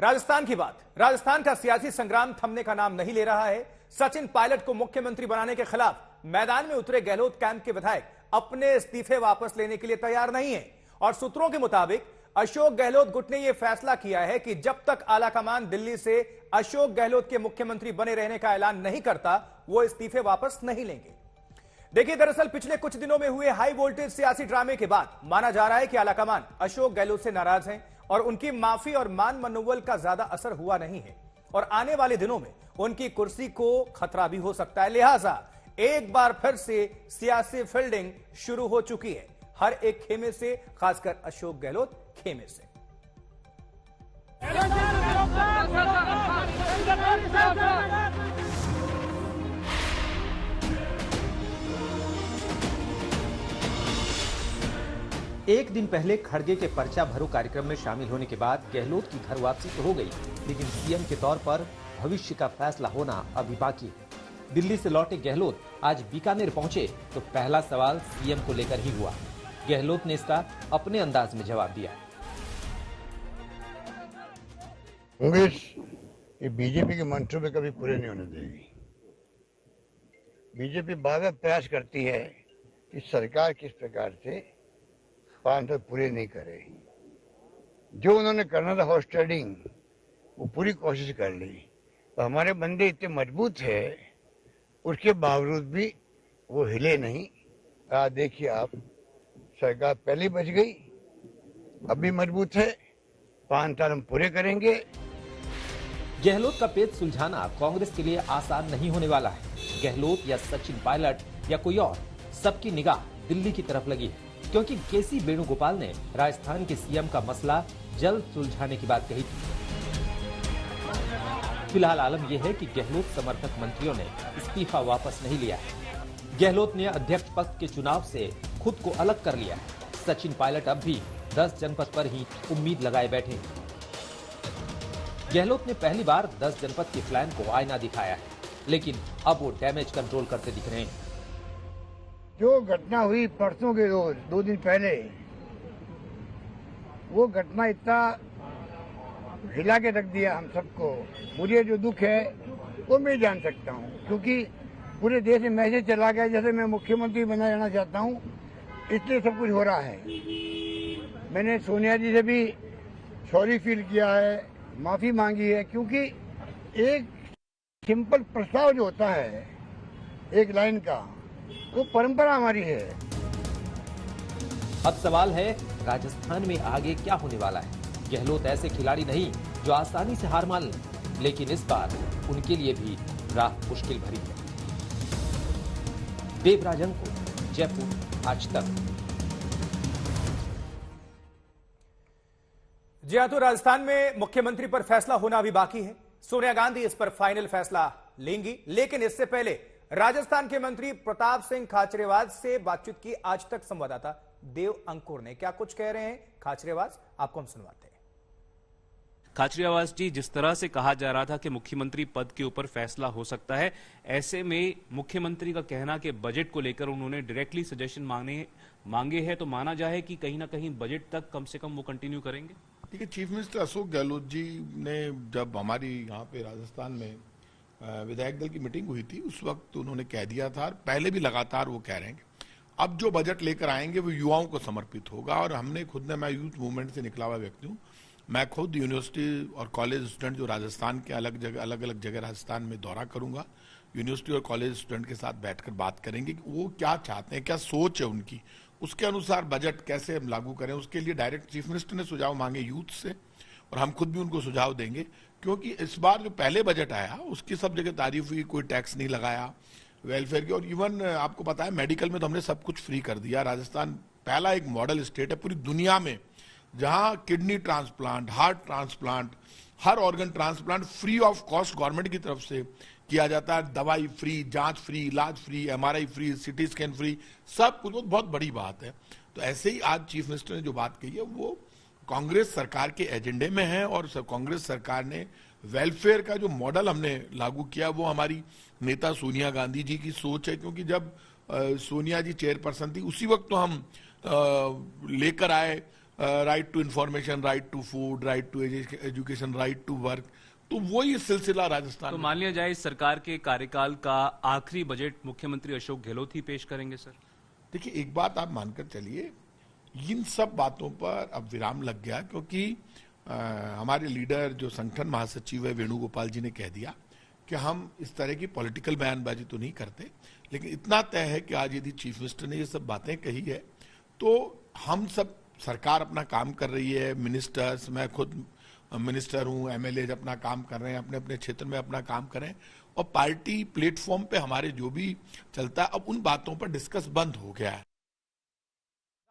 राजस्थान की बात। राजस्थान का सियासी संग्राम थमने का नाम नहीं ले रहा है। सचिन पायलट को मुख्यमंत्री बनाने के खिलाफ मैदान में उतरे गहलोत कैंप के विधायक अपने इस्तीफे वापस लेने के लिए तैयार नहीं है और सूत्रों के मुताबिक अशोक गहलोत गुट ने यह फैसला किया है कि जब तक आलाकमान दिल्ली से अशोक गहलोत के मुख्यमंत्री बने रहने का ऐलान नहीं करता, वो इस्तीफे वापस नहीं लेंगे। देखिए, दरअसल पिछले कुछ दिनों में हुए हाई वोल्टेज सियासी ड्रामे के बाद माना जा रहा है कि आलाकमान अशोक गहलोत से नाराज हैं और उनकी माफी और मान मनोबल का ज्यादा असर हुआ नहीं है और आने वाले दिनों में उनकी कुर्सी को खतरा भी हो सकता है। लिहाजा एक बार फिर से सियासी फील्डिंग शुरू हो चुकी है, हर एक खेमे से, खासकर अशोक गहलोत खेमे से। एक दिन पहले खड़गे के पर्चा भरो कार्यक्रम में शामिल होने के बाद गहलोत की घर वापसी तो हो गई, लेकिन सीएम के तौर पर भविष्य का फैसला होना अभी बाकी है। दिल्ली से लौटे गहलोत आज बीकानेर पहुंचे तो पहला सवाल सीएम को लेकर ही हुआ। गहलोत ने इसका अपने अंदाज में जवाब दिया। कांग्रेस ये बीजेपी के मंसूबे कभी पूरे नहीं होने देगी। बीजेपी बार-बार प्रयास करती है कि सरकार किस प्रकार से 5 साल पूरे नहीं करे। जो उन्होंने करना था हॉर्स ट्रेडिंग, वो पूरी कोशिश कर ली। तो हमारे बंदे इतने मजबूत है, उसके बावजूद भी वो हिले नहीं। देखिए आप, सरकार पहले बच गई, अभी मजबूत है। 5 साल हम पूरे करेंगे। गहलोत का पेच सुलझाना कांग्रेस के लिए आसान नहीं होने वाला है। गहलोत या सचिन पायलट या कोई और, सबकी निगाह दिल्ली की तरफ लगी है, क्योंकि केसी वेणुगोपाल ने राजस्थान के सीएम का मसला जल्द सुलझाने की बात कही थी। फिलहाल आलम यह है कि गहलोत समर्थक मंत्रियों ने इस्तीफा वापस नहीं लिया है। गहलोत ने अध्यक्ष पद के चुनाव से खुद को अलग कर लिया है। सचिन पायलट अब भी 10 जनपद पर ही उम्मीद लगाए बैठे हैं। गहलोत ने पहली बार 10 जनपद के प्लान को आईना दिखाया है, लेकिन अब वो डैमेज कंट्रोल करते दिख रहे हैं। जो घटना हुई परसों के रोज 2 दिन पहले, वो घटना इतना हिला के रख दिया हम सबको। मुझे जो दुख है वो मैं जान सकता हूँ, क्योंकि पूरे देश में मैसेज चला गया जैसे मैं मुख्यमंत्री बना रहना चाहता हूँ, इसलिए सब कुछ हो रहा है। मैंने सोनिया जी से भी सॉरी फील किया है, माफी मांगी है, क्योंकि एक सिंपल प्रस्ताव जो होता है एक लाइन का, वो परंपरा हमारी है। अब सवाल है राजस्थान में आगे क्या होने वाला है। गहलोत ऐसे खिलाड़ी नहीं जो आसानी से हार मान लें, लेकिन इस बार उनके लिए भी राह मुश्किल भरी है। देवराजन को, जयपुर, आज तक। जी हां, तो राजस्थान में मुख्यमंत्री पर फैसला होना अभी बाकी है। सोनिया गांधी इस पर फाइनल फैसला लेंगी, लेकिन इससे पहले राजस्थान के मंत्री प्रताप सिंह खाचरियावास से बातचीत की आज तक संवाददाता देव अंकुर ने। क्या कुछ कह रहे हैं खाचरियावास, आपको हम सुनवाते हैं। खाचरियावास जी, जिस तरह से कहा जा रहा था कि मुख्यमंत्री पद के ऊपर फैसला हो सकता है, ऐसे में मुख्यमंत्री का कहना कि बजट को लेकर उन्होंने डायरेक्टली सजेशन मांगे हैं, तो माना जाए कि कहीं ना कहीं बजट तक कम से कम वो कंटिन्यू करेंगे। देखिए, चीफ मिनिस्टर अशोक गहलोत जी ने जब हमारी यहाँ पे राजस्थान में विधायक दल की मीटिंग हुई थी, उस वक्त उन्होंने कह दिया था, पहले भी लगातार वो कह रहे हैं कि अब जो बजट लेकर आएंगे वो युवाओं को समर्पित होगा। और हमने खुद ने, मैं यूथ मूवमेंट से निकला हुआ व्यक्ति हूँ, मैं खुद यूनिवर्सिटी और कॉलेज स्टूडेंट जो राजस्थान के अलग अलग जगह राजस्थान में दौरा करूंगा। यूनिवर्सिटी और कॉलेज स्टूडेंट के साथ बैठकर बात करेंगे कि वो क्या चाहते हैं, क्या सोच है उनकी, उसके अनुसार बजट कैसे हम लागू करें। उसके लिए डायरेक्ट चीफ मिनिस्टर ने सुझाव मांगे यूथ से, और हम खुद भी उनको सुझाव देंगे, क्योंकि इस बार जो पहले बजट आया उसकी सब जगह तारीफ हुई, कोई टैक्स नहीं लगाया वेलफेयर की, और इवन आपको पता है मेडिकल में तो हमने सब कुछ फ्री कर दिया। राजस्थान पहला एक मॉडल स्टेट है पूरी दुनिया में जहां kidney transplant, heart transplant, her organ transplant free of cost government की तरफ से किया जाता है। दवाई फ्री, जांच फ्री, इलाज free, MRI free, CT scan free, सब कुछ बहुत बड़ी बात है। तो ऐसे ही आज चीफ मिनिस्टर ने जो बात कही है वो कांग्रेस सरकार के एजेंडे में है, और कांग्रेस सरकार ने वेलफेयर का जो मॉडल हमने लागू किया वो हमारी नेता सोनिया गांधी जी की सोच है। क्योंकि जब सोनिया जी चेयरपर्सन थी उसी वक्त तो हम लेकर आए right to information, right to food, right to education, right to work. तो वही सिलसिला राजस्थान तो में। मान लिया जाए इस सरकार के कार्यकाल का आखिरी बजट मुख्यमंत्री अशोक गहलोत ही पेश करेंगे सर? देखिए, एक बात आप मानकर चलिए, इन सब बातों पर अब विराम लग गया, क्योंकि हमारे लीडर जो संगठन महासचिव है वेणुगोपाल जी ने कह दिया कि हम इस तरह की पॉलिटिकल बयानबाजी तो नहीं करते, लेकिन इतना तय है कि आज यदि चीफ मिनिस्टर ने ये सब बातें कही है तो हम सब, सरकार अपना काम कर रही है, मिनिस्टर्स, मैं खुद मिनिस्टर हूं, एमएलए अपना काम कर रहे हैं, अपने अपने क्षेत्र में अपना काम करें, और पार्टी प्लेटफॉर्म पे हमारे जो भी चलता है, अब उन बातों पर डिस्कस बंद हो गया है।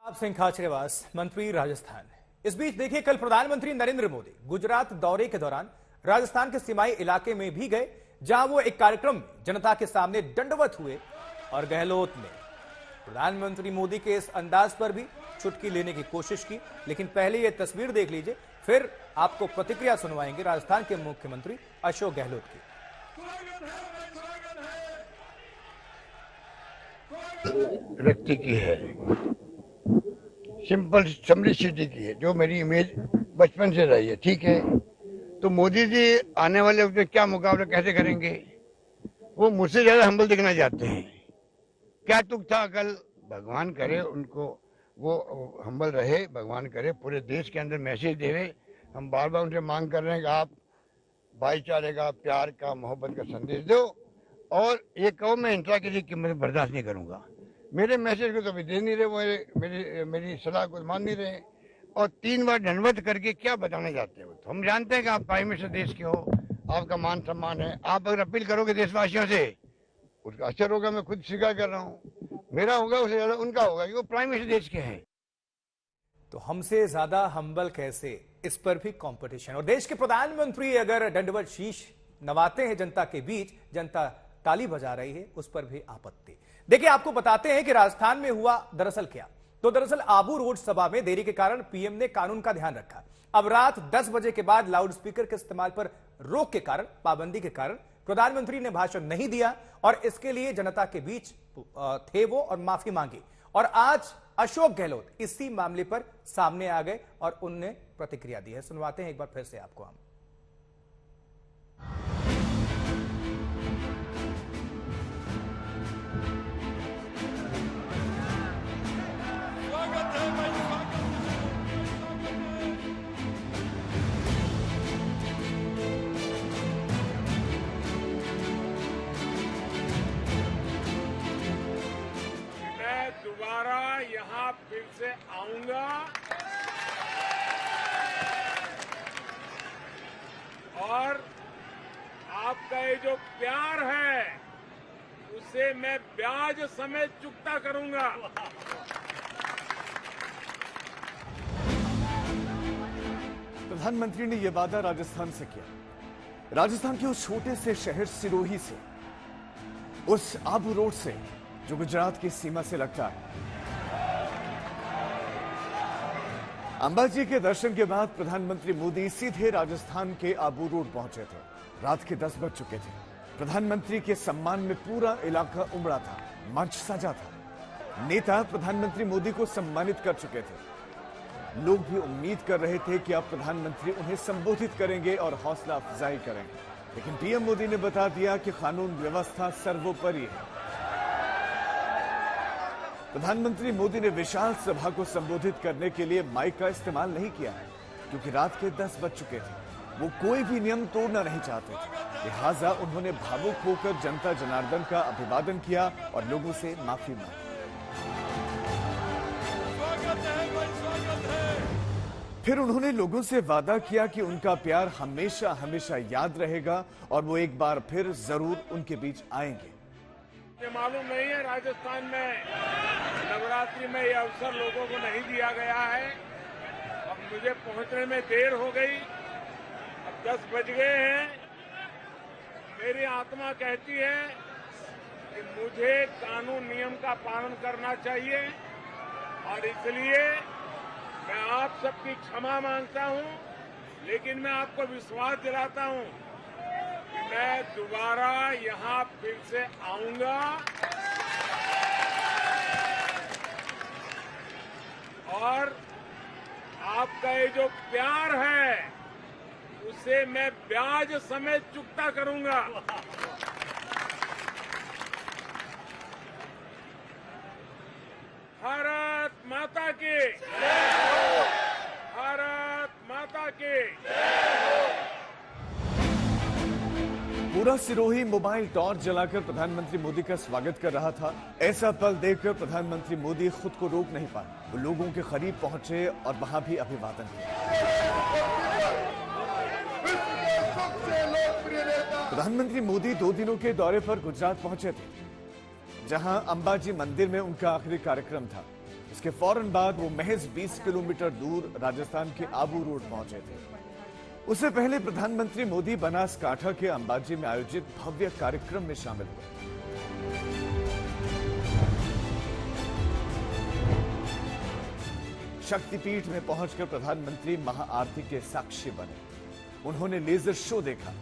प्रताप सिंह खाचरियावास, मंत्री राजस्थान। इस बीच देखिए, कल प्रधानमंत्री नरेंद्र मोदी गुजरात दौरे के दौरान राजस्थान के सीमाई इलाके में भी गए, जहां वो एक कार्यक्रम में जनता के सामने दंडवत हुए और गहलोत ने प्रधानमंत्री मोदी के इस अंदाज पर भी चुटकी लेने की कोशिश की। लेकिन पहले यह तस्वीर देख लीजिए, फिर आपको प्रतिक्रिया सुनवाएंगे राजस्थान के मुख्यमंत्री अशोक गहलोत की। व्यक्ति की है, सिंपल सिंपलिसिटी की है, जो मेरी इमेज बचपन से रही है। ठीक है, तो मोदी जी आने वाले वक्त में क्या मुकाबला कैसे करेंगे? वो मुझसे ज्यादा हम्बल दिखना चाहते हैं। क्या तुक था कल? भगवान करे उनको वो हम्बल रहे, भगवान करे पूरे देश के अंदर मैसेज देवे। हम बार बार उनसे मांग कर रहे हैं कि आप भाईचारे का, प्यार का, मोहब्बत का संदेश दो, और ये कहो मैं इंट्रा की कीमत बर्दाश्त नहीं करूंगा। मेरे मैसेज को कभी दे नहीं रहे वो, मेरी सलाह को मान नहीं रहे, और 3 बार दंडवत करके क्या बताना चाहते हो? तो हम जानते हैं कि आप प्राइम मिनिस्टर देश के हो, आपका मान सम्मान है। आप अगर अपील करोगे देशवासियों से, उसका असर होगा। मैं खुद स्वीकार कर रहा हूँ, मेरा होगा उससे ज्यादा उनका होगा, क्योंकि वो प्राइम मिनिस्टर देश के हैं। तो हमसे ज्यादा हम्बल कैसे, इस पर भी कंपटीशन। और देश के प्रधानमंत्री अगर दंडवत शीश नवाते हैं जनता के बीच, जनता ताली बजा रही है, उस पर भी आपत्ति। देखिए, आपको बताते हैं कि राजस्थान में हुआ दरअसल क्या। तो दरअसल आबू रोड सभा में देरी के कारण पीएम ने कानून का ध्यान रखा। अब रात 10 बजे के बाद लाउडस्पीकर के इस्तेमाल पर रोक के कारण, पाबंदी के कारण प्रधानमंत्री ने भाषण नहीं दिया, और इसके लिए जनता के बीच थे वो और माफी मांगी। और आज अशोक गहलोत इसी मामले पर सामने आ गए और उनने प्रतिक्रिया दी है। सुनवाते हैं एक बार फिर से आपको हम। यहाँ फिर से आऊंगा और आपका ये जो प्यार है उसे मैं ब्याज समेत चुकता करूंगा। प्रधानमंत्री ने यह वादा राजस्थान से किया, राजस्थान के उस छोटे से शहर सिरोही से, उस आबू रोड से जो गुजरात की सीमा से लगता है। अंबाजी के दर्शन के बाद प्रधानमंत्री मोदी सीधे राजस्थान के आबू रोड पहुंचे थे। रात के 10 बज चुके थे। प्रधानमंत्री के सम्मान में पूरा इलाका उमड़ा था, मंच सजा था। नेता प्रधानमंत्री मोदी को सम्मानित कर चुके थे। लोग भी उम्मीद कर रहे थे कि अब प्रधानमंत्री उन्हें संबोधित करेंगे और हौसला अफजाई करेंगे, लेकिन पीएम मोदी ने बता दिया कि कानून व्यवस्था सर्वोपरि है। प्रधानमंत्री मोदी ने विशाल सभा को संबोधित करने के लिए माइक का इस्तेमाल नहीं किया है, क्योंकि रात के 10 बज चुके थे। वो कोई भी नियम तोड़ना नहीं चाहते थे, लिहाजा उन्होंने भावुक होकर जनता जनार्दन का अभिवादन किया और लोगों से माफी मांगी। फिर उन्होंने लोगों से वादा किया कि उनका प्यार हमेशा हमेशा याद रहेगा और वो एक बार फिर जरूर उनके बीच आएंगे। मुझे मालूम नहीं है, राजस्थान में नवरात्रि में यह अवसर लोगों को नहीं दिया गया है। अब मुझे पहुंचने में देर हो गई, अब 10 बज गए हैं। मेरी आत्मा कहती है कि मुझे कानून नियम का पालन करना चाहिए, और इसलिए मैं आप सबकी क्षमा मांगता हूं, लेकिन मैं आपको विश्वास दिलाता हूं कि मैं दोबारा यहां फिर से आऊंगा और आपका ये जो प्यार है उसे मैं ब्याज समेत चुकता करूंगा। भारत माता की, भारत माता की। पूरा सिरोही मोबाइल टॉर्च जलाकर प्रधानमंत्री मोदी का स्वागत कर रहा था। ऐसा पल देखकर प्रधानमंत्री मोदी खुद को रोक नहीं पाए। वो लोगों के करीब पहुंचे और वहां भी अभिवादन किया। प्रधानमंत्री मोदी 2 दिनों के दौरे पर गुजरात पहुंचे थे, जहां अंबाजी मंदिर में उनका आखिरी कार्यक्रम था। इसके फौरन बाद वो महज 20 किलोमीटर दूर राजस्थान के आबू रोड पहुंचे थे। उससे पहले प्रधानमंत्री मोदी बनासकांठा के अंबाजी में आयोजित भव्य कार्यक्रम में शामिल हुए। शक्तिपीठ में पहुंचकर प्रधानमंत्री महाआरती के साक्षी बने। उन्होंने लेजर शो देखा।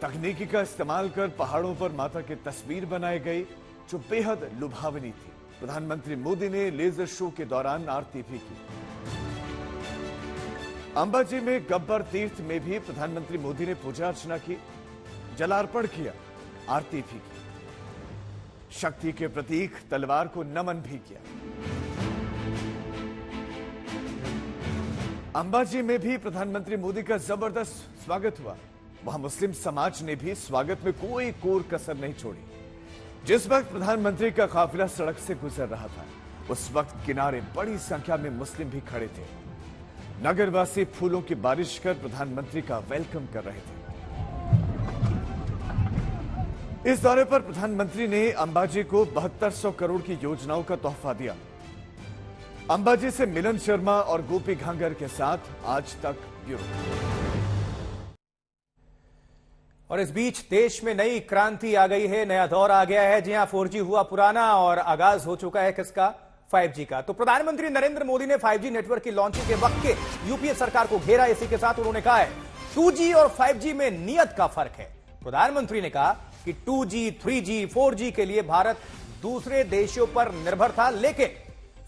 तकनीकी का इस्तेमाल कर पहाड़ों पर माता की तस्वीर बनाई गई, जो बेहद लुभावनी थी। प्रधानमंत्री मोदी ने लेजर शो के दौरान आरती भी की। अंबाजी में गब्बर तीर्थ में भी प्रधानमंत्री मोदी ने पूजा अर्चना की, जलार्पण किया, आरती भी की। शक्ति के प्रतीक तलवार को नमन भी किया। अंबाजी में भी प्रधानमंत्री मोदी का जबरदस्त स्वागत हुआ। वहां मुस्लिम समाज ने भी स्वागत में कोई कोर कसर नहीं छोड़ी। जिस वक्त प्रधानमंत्री का काफिला सड़क से गुजर रहा था, उस वक्त किनारे बड़ी संख्या में मुस्लिम भी खड़े थे। नगरवासी फूलों की बारिश कर प्रधानमंत्री का वेलकम कर रहे थे। इस दौरे पर प्रधानमंत्री ने अंबाजी को 7200 करोड़ की योजनाओं का तोहफा दिया। अंबाजी से मिलन शर्मा और गोपी घांगर के साथ आज तक ब्यूरो। और इस बीच देश में नई क्रांति आ गई है, नया दौर आ गया है। जी हां, 4G हुआ पुराना और आगाज हो चुका है किसका? 5G का। तो प्रधानमंत्री नरेंद्र मोदी ने 5G नेटवर्क की लॉन्चिंग के वक्त के यूपीए सरकार को घेरा। इसी के साथ उन्होंने कहा है 2G और 5G में नियत का फर्क है। प्रधानमंत्री ने कहा कि 2G, 3G, 4G के लिए भारत दूसरे देशों पर निर्भर था, लेकिन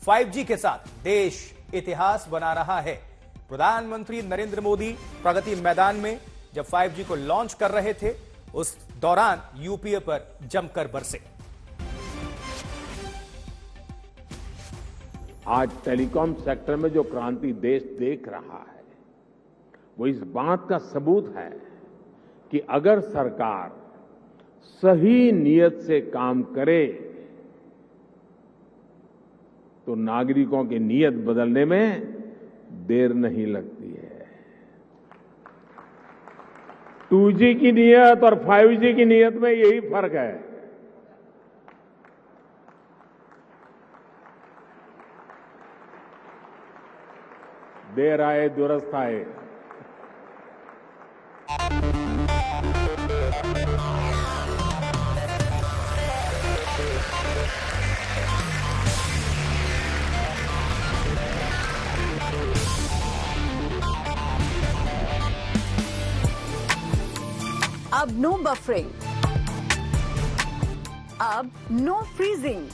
5G के साथ देश इतिहास बना रहा है। प्रधानमंत्री नरेंद्र मोदी प्रगति मैदान में जब 5G को लॉन्च कर रहे थे, उस दौरान यूपीए पर जमकर बरसे। आज टेलीकॉम सेक्टर में जो क्रांति देश देख रहा है, वो इस बात का सबूत है कि अगर सरकार सही नीयत से काम करे तो नागरिकों की नीयत बदलने में देर नहीं लगती है। 2G की नीयत और 5G की नीयत में यही फर्क है। देर आए दुरुस्त आए। अब नो बफरिंग, अब नो फ्रीजिंग,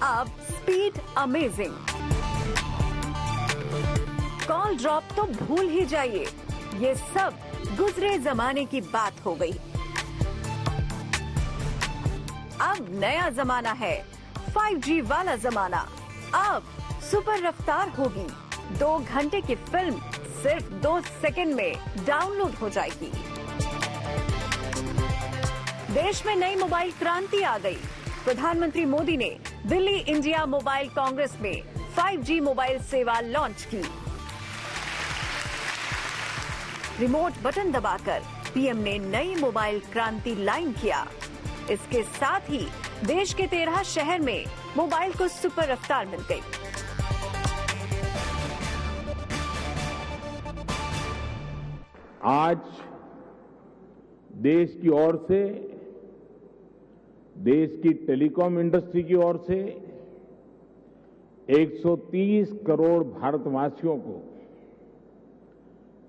अब स्पीड अमेजिंग। कॉल ड्रॉप तो भूल ही जाइए, ये सब गुजरे जमाने की बात हो गई। अब नया जमाना है, 5G वाला जमाना। अब सुपर रफ्तार होगी, 2 घंटे की फिल्म सिर्फ 2 सेकंड में डाउनलोड हो जाएगी। देश में नई मोबाइल क्रांति आ गई। प्रधानमंत्री मोदी ने दिल्ली इंडिया मोबाइल कांग्रेस में 5G मोबाइल सेवा लॉन्च की। रिमोट बटन दबाकर पीएम ने नई मोबाइल क्रांति लाइन किया। इसके साथ ही देश के 13 शहर में मोबाइल को सुपर रफ्तार मिल गई। आज देश की ओर से, देश की टेलीकॉम इंडस्ट्री की ओर से 130 करोड़ भारतवासियों को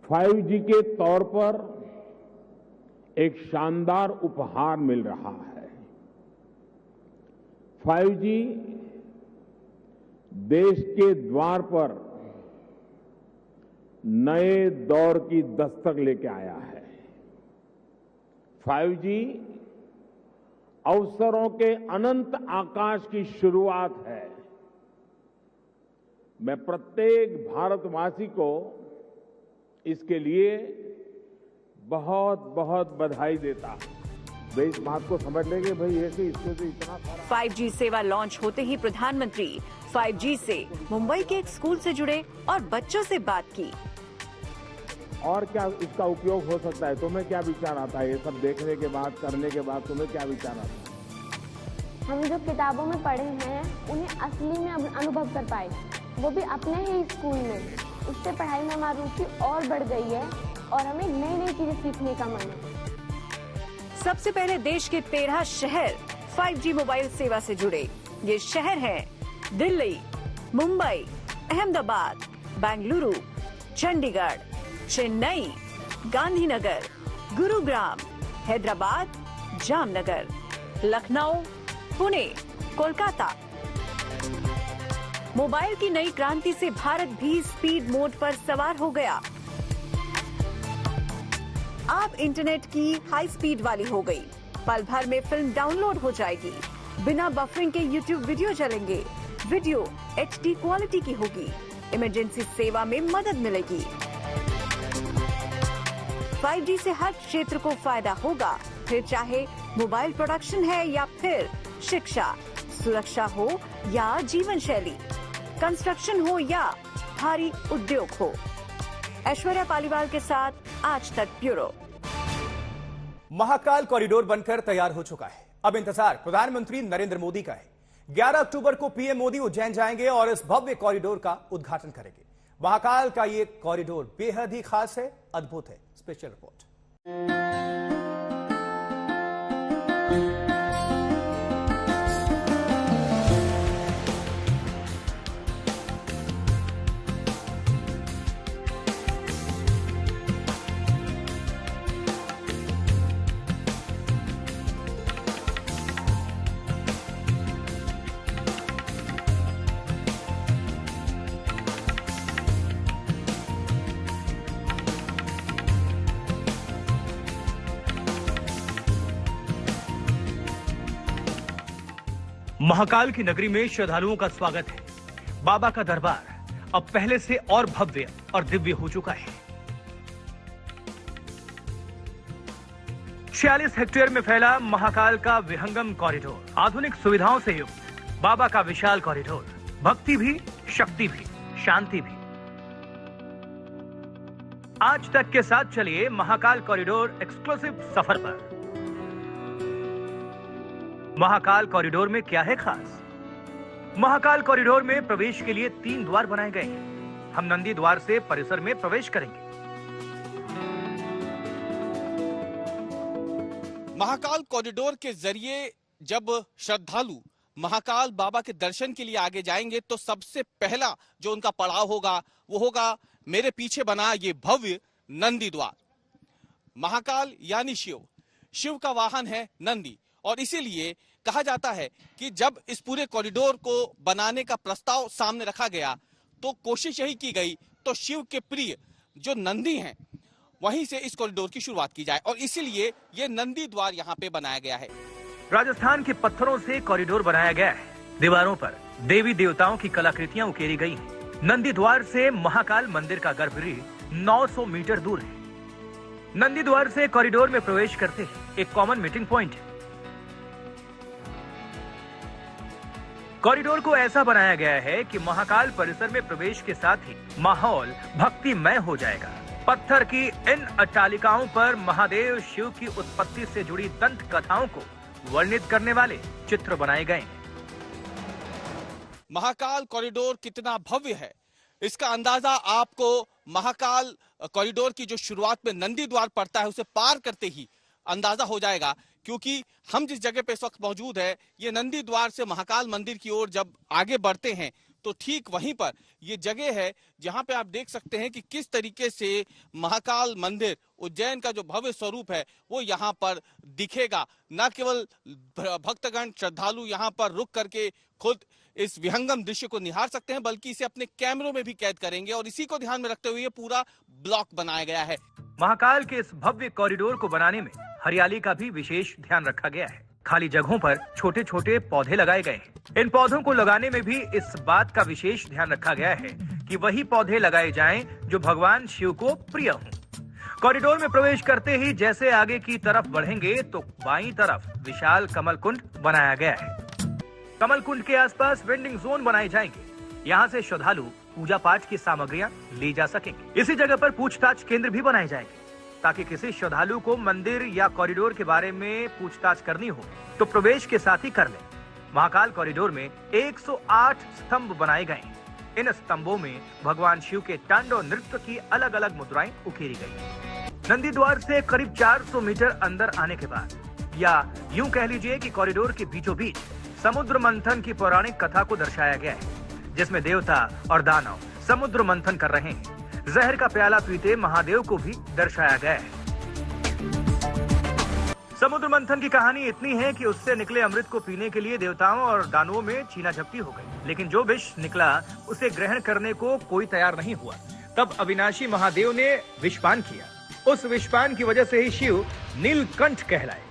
5G के तौर पर एक शानदार उपहार मिल रहा है। 5G देश के द्वार पर नए दौर की दस्तक लेके आया है। 5G अवसरों के अनंत आकाश की शुरुआत है। मैं प्रत्येक भारतवासी को इसके लिए बहुत बहुत बधाई देता हूं। वे इस बात को समझ लेंगे भाई ऐसे इसको तो इतना सारा 5G सेवा लॉन्च होते ही प्रधानमंत्री 5G से मुंबई के एक स्कूल से जुड़े और बच्चों से बात की। और क्या इसका उपयोग हो सकता है, तुम्हें क्या विचार आता है? ये सब देखने के बाद, करने के बाद तुम्हें क्या विचार आता है? हम जो किताबों में पढ़े हैं उन्हें असली में अनुभव कर पाए, वो भी अपने ही स्कूल में। इससे पढ़ाई में हमारी रुचि और बढ़ गई है और हमें नई नई चीजें सीखने का मन है। सबसे पहले देश के 13 शहर 5G मोबाइल सेवा से जुड़े। ये शहर हैं दिल्ली, मुंबई, अहमदाबाद, बेंगलुरु, चंडीगढ़, चेन्नई, गांधीनगर, गुरुग्राम, हैदराबाद, जामनगर, लखनऊ, पुणे, कोलकाता। मोबाइल की नई क्रांति से भारत भी स्पीड मोड पर सवार हो गया। अब इंटरनेट की हाई स्पीड वाली हो गई। पल भर में फिल्म डाउनलोड हो जाएगी। बिना बफरिंग के YouTube वीडियो चलेंगे। वीडियो HD क्वालिटी की होगी। इमरजेंसी सेवा में मदद मिलेगी। 5G से हर क्षेत्र को फायदा होगा, फिर चाहे मोबाइल प्रोडक्शन है या फिर शिक्षा, सुरक्षा हो या जीवन शैली, कंस्ट्रक्शन हो या भारी उद्योग हो। ऐश्वर्या पालीवाल के साथ आज तक ब्यूरो। महाकाल कॉरिडोर बनकर तैयार हो चुका है। अब इंतजार प्रधानमंत्री नरेंद्र मोदी का है। 11 अक्टूबर को पीएम मोदी उज्जैन जाएंगे और इस भव्य कॉरिडोर का उद्घाटन करेंगे। महाकाल का ये कॉरिडोर बेहद ही खास है, अद्भुत है। Special report. महाकाल की नगरी में श्रद्धालुओं का स्वागत है। बाबा का दरबार अब पहले से और भव्य और दिव्य हो चुका है। 46 हेक्टेयर में फैला महाकाल का विहंगम कॉरिडोर, आधुनिक सुविधाओं से युक्त बाबा का विशाल कॉरिडोर, भक्ति भी, शक्ति भी, शांति भी। आज तक के साथ चलिए महाकाल कॉरिडोर एक्सक्लूसिव सफर पर। महाकाल कॉरिडोर में क्या है खास? महाकाल कॉरिडोर में प्रवेश के लिए 3 द्वार बनाए गए हैं। हम नंदी द्वार से परिसर में प्रवेश करेंगे। महाकाल कॉरिडोर के जरिए जब श्रद्धालु महाकाल बाबा के दर्शन के लिए आगे जाएंगे तो सबसे पहला जो उनका पड़ाव होगा वो होगा मेरे पीछे बना ये भव्य नंदी द्वार। महाकाल यानी शिव, शिव का वाहन है नंदी, और इसीलिए कहा जाता है कि जब इस पूरे कॉरिडोर को बनाने का प्रस्ताव सामने रखा गया तो कोशिश यही की गई तो शिव के प्रिय जो नंदी हैं वहीं से इस कॉरिडोर की शुरुआत की जाए, और इसीलिए ये नंदी द्वार यहाँ पे बनाया गया है। राजस्थान के पत्थरों से कॉरिडोर बनाया गया है। दीवारों पर देवी देवताओं की कलाकृतियां उकेरी गई हैं। नंदी द्वार से महाकाल मंदिर का गर्भगृह 900 मीटर दूर है। नंदी द्वार से कॉरिडोर में प्रवेश करते ही एक कॉमन मीटिंग पॉइंट है। कॉरिडोर को ऐसा बनाया गया है कि महाकाल परिसर में प्रवेश के साथ ही माहौल भक्तिमय हो जाएगा। पत्थर की इन अट्टालिकाओं पर महादेव शिव की उत्पत्ति से जुड़ी दंत कथाओं को वर्णित करने वाले चित्र बनाए गए हैं। महाकाल कॉरिडोर कितना भव्य है इसका अंदाजा आपको महाकाल कॉरिडोर की जो शुरुआत में नंदी द्वार पड़ता है उसे पार करते ही अंदाजा हो जाएगा, क्योंकि हम जिस जगह पे इस वक्त मौजूद है ये नंदी द्वार से महाकाल मंदिर की ओर जब आगे बढ़ते हैं तो ठीक वहीं पर ये जगह है जहां पे आप देख सकते हैं कि किस तरीके से महाकाल मंदिर उज्जैन का जो भव्य स्वरूप है वो यहाँ पर दिखेगा। न केवल भक्तगण श्रद्धालु यहाँ पर रुक करके खुद इस विहंगम दृश्य को निहार सकते हैं, बल्कि इसे अपने कैमरों में भी कैद करेंगे और इसी को ध्यान में रखते हुए पूरा ब्लॉक बनाया गया है। महाकाल के इस भव्य कॉरिडोर को बनाने में हरियाली का भी विशेष ध्यान रखा गया है। खाली जगहों पर छोटे छोटे पौधे लगाए गए हैं। इन पौधों को लगाने में भी इस बात का विशेष ध्यान रखा गया है कि वही पौधे लगाए जाएं जो भगवान शिव को प्रिय हों। कॉरिडोर में प्रवेश करते ही जैसे आगे की तरफ बढ़ेंगे तो बाईं तरफ विशाल कमल कुंड बनाया गया है। कमल कुंड के आसपास वेंडिंग जोन बनाए जाएंगे। यहाँ से श्रद्धालु पूजा पाठ की सामग्रियां ले जा सकेंगे। इसी जगह पर पूछताछ केंद्र भी बनाए जाएंगे ताकि किसी श्रद्धालु को मंदिर या कॉरिडोर के बारे में पूछताछ करनी हो तो प्रवेश के साथ ही कर ले। महाकाल कॉरिडोर में 108 स्तंभ बनाए गए हैं। इन स्तंभों में भगवान शिव के तांडव नृत्य की अलग अलग मुद्राएं उकेरी गई। नंदी द्वार से करीब 400 मीटर अंदर आने के बाद, या यूं कह लीजिए कि कॉरिडोर के बीचों बीच समुद्र मंथन की पौराणिक कथा को दर्शाया गया है, जिसमें देवता और दानव समुद्र मंथन कर रहे हैं। जहर का प्याला पीते महादेव को भी दर्शाया गया है। समुद्र मंथन की कहानी इतनी है कि उससे निकले अमृत को पीने के लिए देवताओं और दानवों में छीना झपटी हो गई, लेकिन जो विष निकला उसे ग्रहण करने को कोई तैयार नहीं हुआ। तब अविनाशी महादेव ने विषपान किया। उस विषपान की वजह से ही शिव नीलकंठ कहलाए।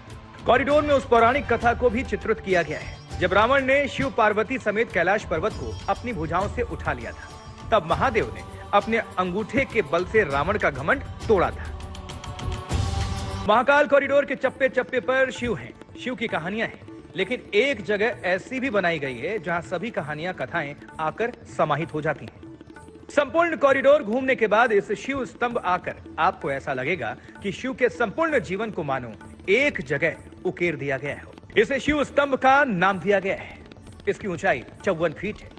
कॉरिडोर में उस पौराणिक कथा को भी चित्रित किया गया है। जब रावण ने शिव पार्वती समेत कैलाश पर्वत को अपनी भुजाओं से उठा लिया था, तब महादेव ने अपने अंगूठे के बल से रावण का घमंड तोड़ा था। महाकाल कॉरिडोर के चप्पे चप्पे पर शिव हैं, शिव की कहानियां हैं, लेकिन एक जगह ऐसी भी बनाई गई है जहां सभी कहानियां, कथाएं आकर समाहित हो जाती हैं। संपूर्ण कॉरिडोर घूमने के बाद इस शिव स्तंभ आकर आपको ऐसा लगेगा कि शिव के संपूर्ण जीवन को मानो एक जगह उकेर दिया गया है। इसे शिव स्तंभ का नाम दिया गया है। इसकी ऊंचाई 54 फीट है।